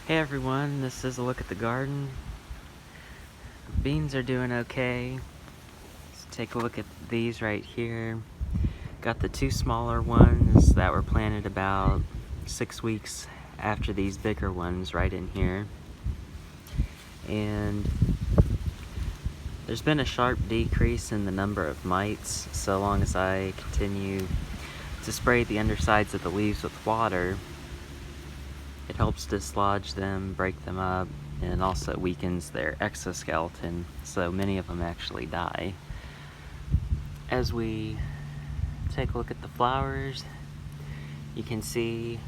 Hey everyone, this is a look at the garden. Beans are doing okay. Let's take a look at these right here. Got the two smaller ones that were planted about 6 weeks after these bigger ones right in here. And there's been a sharp decrease in the number of mites so long as I continue to spray the undersides of the leaves with water. It helps dislodge them, break them up, and also weakens their exoskeleton, so many of them actually die. As we take a look at the flowers, you can see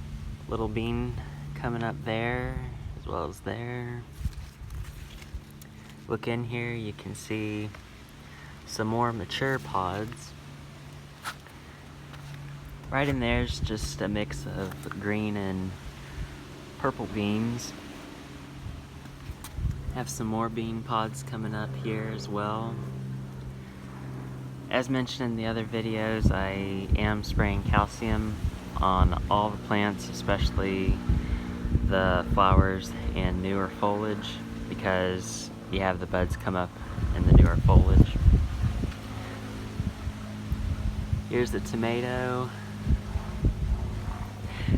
little bean coming up there, as well as there. Look in here, you can see some more mature pods. Right in there's just a mix of green and purple beans. Have some more bean pods coming up here as well. As mentioned in the other videos, I am spraying calcium on all the plants, especially the flowers and newer foliage, because you have the buds come up in the newer foliage. Here's the tomato.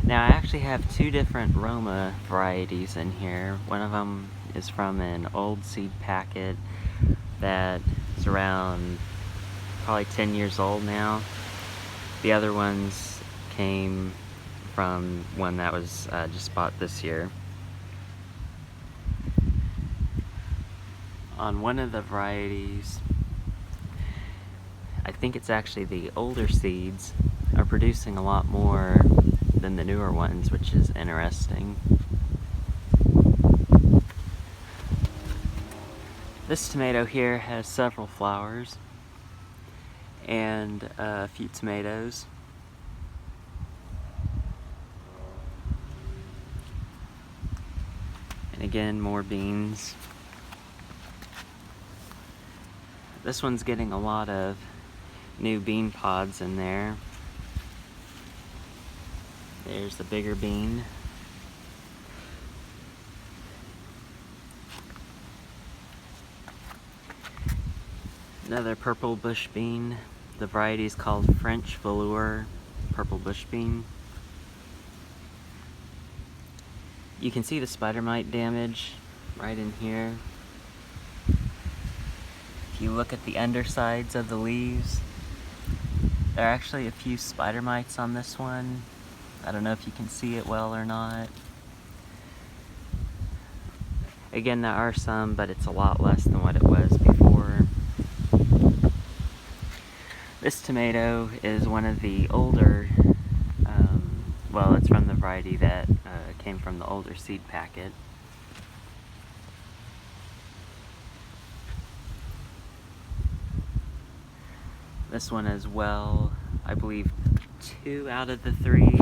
Now I actually have two different Roma varieties in here. One of them is from an old seed packet that is around probably 10 years old now. The other ones came from one that was just bought this year. On one of the varieties, I think it's actually the older seeds are producing a lot more than the newer ones, which is interesting. This tomato here has several flowers and a few tomatoes. And again, more beans. This one's getting a lot of new bean pods in there. There's the bigger bean. Another purple bush bean. The variety is called French velour purple bush bean. You can see the spider mite damage right in here. If you look at the undersides of the leaves, there are actually a few spider mites on this one. I don't know if you can see it well or not. Again, there are some, but it's a lot less than what it was before. This tomato is one of the older, well, it's from the variety that came from the older seed packet. This one as well, I believe 2 out of the 3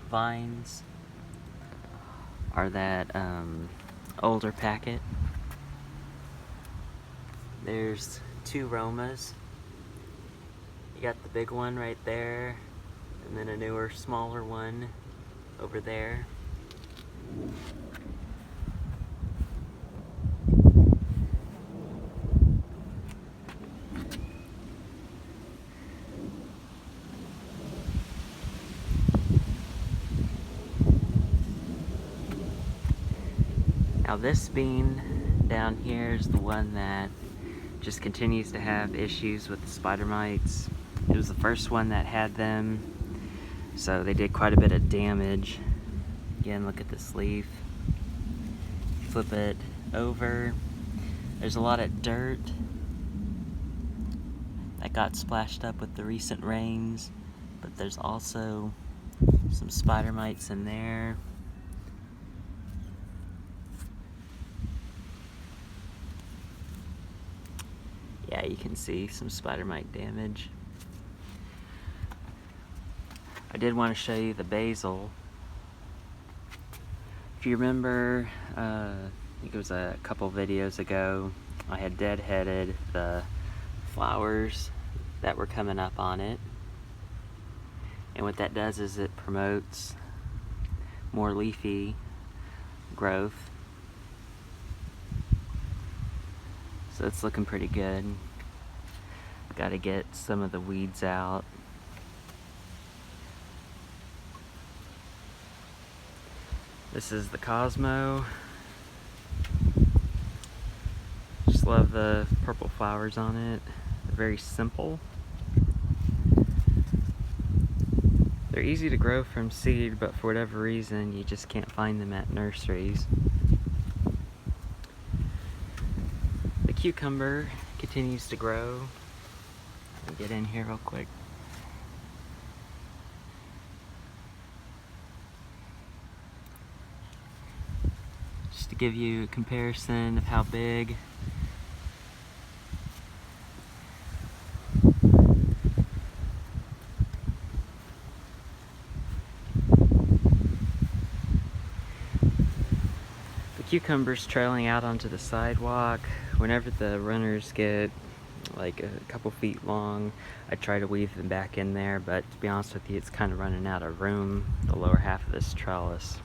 vines are that older packet. There's 2 Romas. You got the big one right there, and then a newer, smaller one over there. Now this bean down here is the one that just continues to have issues with the spider mites. It was the first one that had them, so they did quite a bit of damage. Again, look at this leaf. Flip it over. There's a lot of dirt that got splashed up with the recent rains, but there's also some spider mites in there. Yeah, you can see some spider mite damage. I did want to show you the basil. If you remember, I think it was a couple videos ago, I had deadheaded the flowers that were coming up on it. And what that does is it promotes more leafy growth. So it's looking pretty good. Got to get some of the weeds out. This is the Cosmo. Just love the purple flowers on it. They're very simple. They're easy to grow from seed, but for whatever reason, you just can't find them at nurseries. The cucumber continues to grow. Let me get in here real quick. Just to give you a comparison of how big. The cucumbers trailing out onto the sidewalk. Whenever the runners get like a couple feet long, I try to weave them back in there, but to be honest with you, it's kind of running out of room, the lower half of this trellis.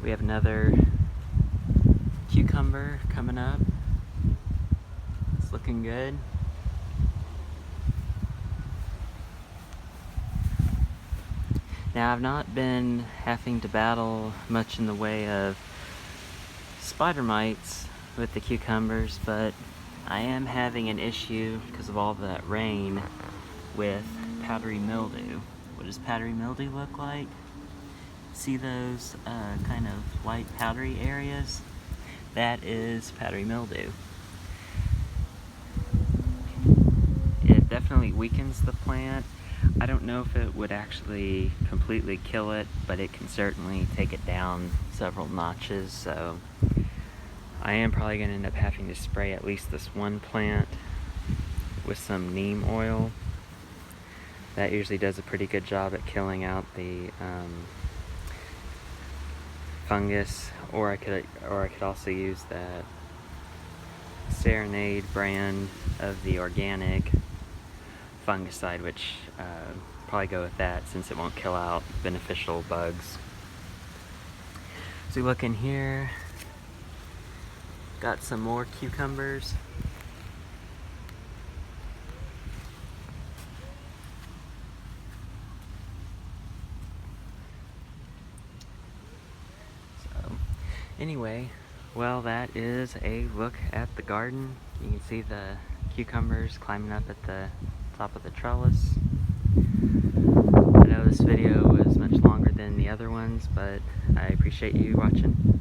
We have another cucumber coming up. It's looking good. Now, I've not been having to battle much in the way of spider mites with the cucumbers, but I am having an issue because of all that rain with powdery mildew. What does powdery mildew look like? See those kind of white powdery areas? That is powdery mildew. It definitely weakens the plant. I don't know if it would actually completely kill it, but it can certainly take it down several notches, so I am probably going to end up having to spray at least this one plant with some neem oil. That usually does a pretty good job at killing out the fungus, or I could also use that Serenade brand of the organic fungicide, which probably go with that since it won't kill out beneficial bugs. So we look in here, got some more cucumbers. So anyway, well, that is a look at the garden. You can see the cucumbers climbing up at the top of the trellis. I know this video was much longer than the other ones, but I appreciate you watching.